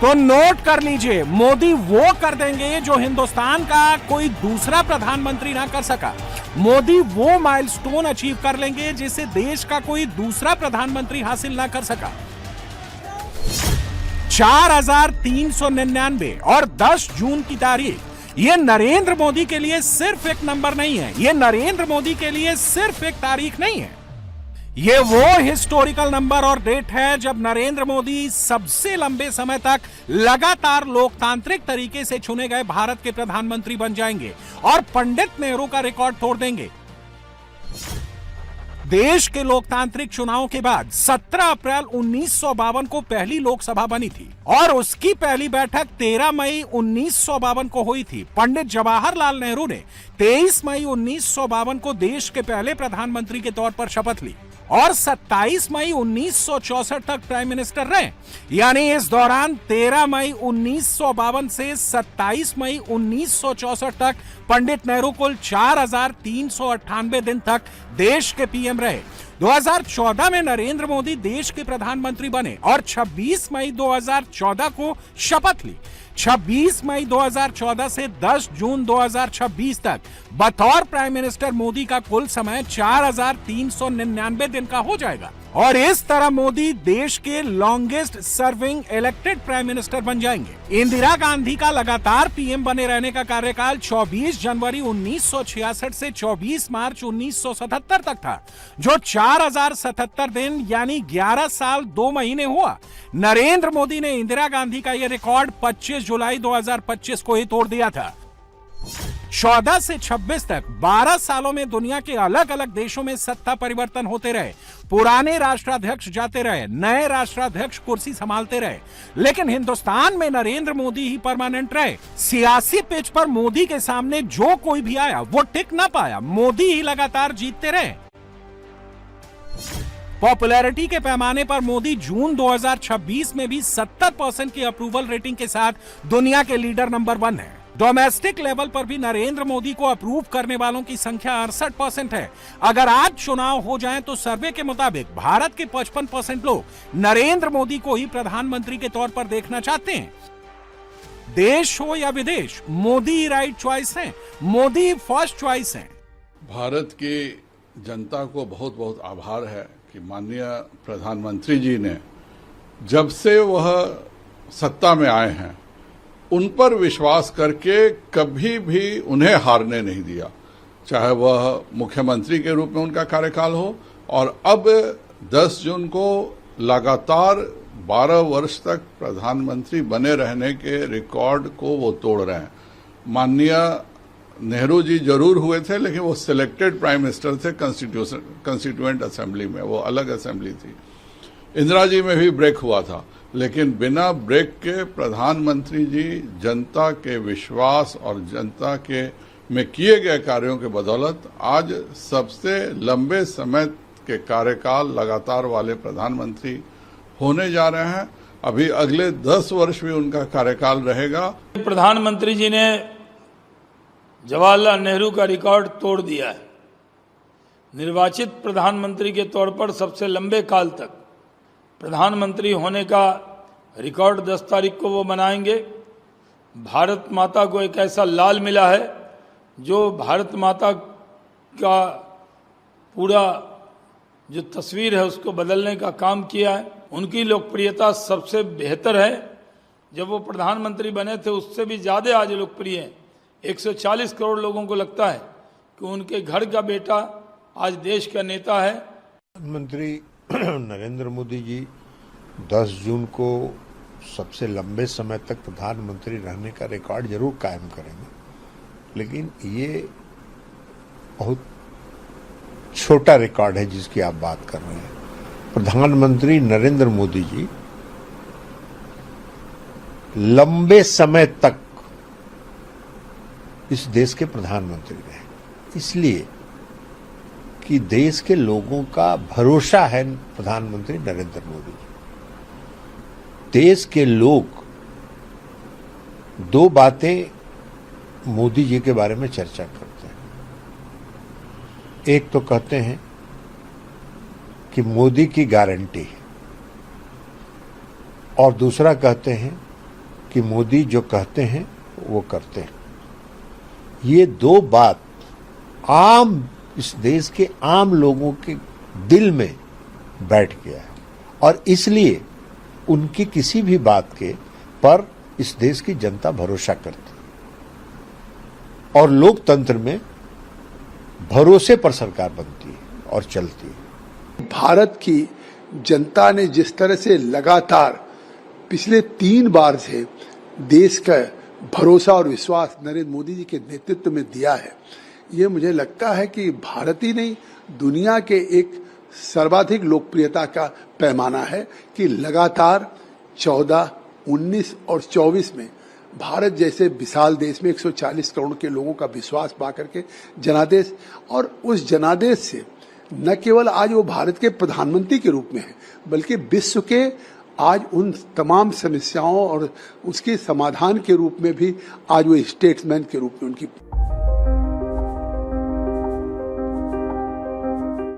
तो नोट कर लीजिए, मोदी वो कर देंगे जो हिंदुस्तान का कोई दूसरा प्रधानमंत्री ना कर सका। मोदी वो माइलस्टोन अचीव कर लेंगे जिसे देश का कोई दूसरा प्रधानमंत्री हासिल ना कर सका। 4399 और 10 जून की तारीख, ये नरेंद्र मोदी के लिए सिर्फ एक नंबर नहीं है, ये नरेंद्र मोदी के लिए सिर्फ एक तारीख नहीं है, ये वो हिस्टोरिकल नंबर और डेट है जब नरेंद्र मोदी सबसे लंबे समय तक लगातार लोकतांत्रिक तरीके से चुने गए भारत के प्रधानमंत्री बन जाएंगे और पंडित नेहरू का रिकॉर्ड तोड़ देंगे। देश के लोकतांत्रिक चुनाव के बाद 17 अप्रैल 1952 को पहली लोकसभा बनी थी और उसकी पहली बैठक 13 मई 1952 को हुई थी। पंडित जवाहरलाल नेहरू ने 23 मई 1952 को देश के पहले प्रधानमंत्री के तौर पर शपथ ली और 27 मई 1964 तक प्राइम मिनिस्टर रहे। यानी इस दौरान 13 मई 1952 से 27 मई 1964 तक पंडित नेहरू कुल 4398 दिन तक देश के पीएम रहे। 2014 में नरेंद्र मोदी देश के प्रधानमंत्री बने और 26 मई 2014 को शपथ ली। 26 मई 2014 से 10 जून 2026 तक बतौर प्राइम मिनिस्टर मोदी का कुल समय 4399 दिन का हो जाएगा और इस तरह मोदी देश के longest serving elected prime minister बन जाएंगे। इंदिरा गांधी का लगातार पीएम बने रहने का कार्यकाल 24 जनवरी 1966 से 24 मार्च 1977 तक था, जो 4077 दिन यानी 11 साल 2 महीने हुआ। नरेंद्र मोदी ने इंदिरा गांधी का यह रिकॉर्ड 25 जुलाई 2025 को ही तोड़ दिया था। 14 से 26 तक 12 सालों में दुनिया के अलग अलग देशों में सत्ता परिवर्तन होते रहे, पुराने राष्ट्राध्यक्ष जाते रहे, नए राष्ट्राध्यक्ष कुर्सी संभालते रहे, लेकिन हिंदुस्तान में नरेंद्र मोदी ही परमानेंट रहे। सियासी पिच पर मोदी के सामने जो कोई भी आया वो टिक ना पाया, मोदी ही लगातार जीतते रहे। पॉपुलैरिटी के पैमाने पर मोदी जून 2026 में भी 70% की अप्रूवल रेटिंग के साथ दुनिया के लीडर नंबर 1 है। डोमेस्टिक लेवल पर भी नरेंद्र मोदी को अप्रूव करने वालों की संख्या 68% है। अगर आज चुनाव हो जाए तो सर्वे के मुताबिक भारत के 55% लोग नरेंद्र मोदी को ही प्रधानमंत्री के तौर पर देखना चाहते हैं। देश हो या विदेश, मोदी राइट चॉइस है, मोदी फर्स्ट चॉइस है। भारत की जनता को बहुत बहुत आभार है कि माननीय प्रधानमंत्री जी ने जब से वह सत्ता में आए हैं उन पर विश्वास करके कभी भी उन्हें हारने नहीं दिया, चाहे वह मुख्यमंत्री के रूप में उनका कार्यकाल हो और अब 10 जून को लगातार 12 वर्ष तक प्रधानमंत्री बने रहने के रिकॉर्ड को वो तोड़ रहे हैं। माननीय नेहरू जी जरूर हुए थे, लेकिन वो सिलेक्टेड प्राइम मिनिस्टर थे कंस्टिट्यूएंट असेंबली में, वो अलग असेंबली थी। इंदिरा जी में भी ब्रेक हुआ था, लेकिन बिना ब्रेक के प्रधानमंत्री जी जनता के विश्वास और जनता के में किए गए कार्यों के बदौलत आज सबसे लंबे समय के कार्यकाल लगातार वाले प्रधानमंत्री होने जा रहे हैं। अभी अगले 10 वर्ष भी उनका कार्यकाल रहेगा। प्रधानमंत्री जी ने जवाहरलाल नेहरू का रिकॉर्ड तोड़ दिया है। निर्वाचित प्रधानमंत्री के तौर पर सबसे लंबे काल तक प्रधानमंत्री होने का रिकॉर्ड 10 तारीख को वो बनाएंगे। भारत माता को एक ऐसा लाल मिला है जो भारत माता का पूरा जो तस्वीर है उसको बदलने का काम किया है। उनकी लोकप्रियता सबसे बेहतर है। जब वो प्रधानमंत्री बने थे उससे भी ज़्यादा आज लोकप्रिय है। 140 करोड़ लोगों को लगता है कि उनके घर का बेटा आज देश का नेता है। प्रधानमंत्री नरेंद्र मोदी जी 10 जून को सबसे लंबे समय तक प्रधानमंत्री रहने का रिकॉर्ड जरूर कायम करेंगे, लेकिन ये बहुत छोटा रिकॉर्ड है जिसकी आप बात कर रहे हैं। प्रधानमंत्री नरेंद्र मोदी जी लंबे समय तक इस देश के प्रधानमंत्री रहे, इसलिए कि देश के लोगों का भरोसा है प्रधानमंत्री नरेंद्र मोदी जी। देश के लोग 2 बातें मोदी जी के बारे में चर्चा करते हैं। एक तो कहते हैं कि मोदी की गारंटी है और दूसरा कहते हैं कि मोदी जो कहते हैं वो करते हैं। ये दो बात आम इस देश के आम लोगों के दिल में बैठ गया है और इसलिए उनकी किसी भी बात के पर इस देश की जनता भरोसा करती है और लोकतंत्र में भरोसे पर सरकार बनती है और चलती है। भारत की जनता ने जिस तरह से लगातार पिछले 3 बार से देश का भरोसा और विश्वास नरेंद्र मोदी जी के नेतृत्व में दिया है, ये मुझे लगता है कि भारत ही नहीं दुनिया के एक सर्वाधिक लोकप्रियता का पैमाना है कि लगातार 14, 19 और 24 में भारत जैसे विशाल देश में 140 करोड़ के लोगों का विश्वास पा करके जनादेश, और उस जनादेश से न केवल आज वो भारत के प्रधानमंत्री के रूप में है बल्कि विश्व के आज उन तमाम समस्याओं और उसके समाधान के रूप में भी आज वो स्टेट्समैन के रूप में उनकी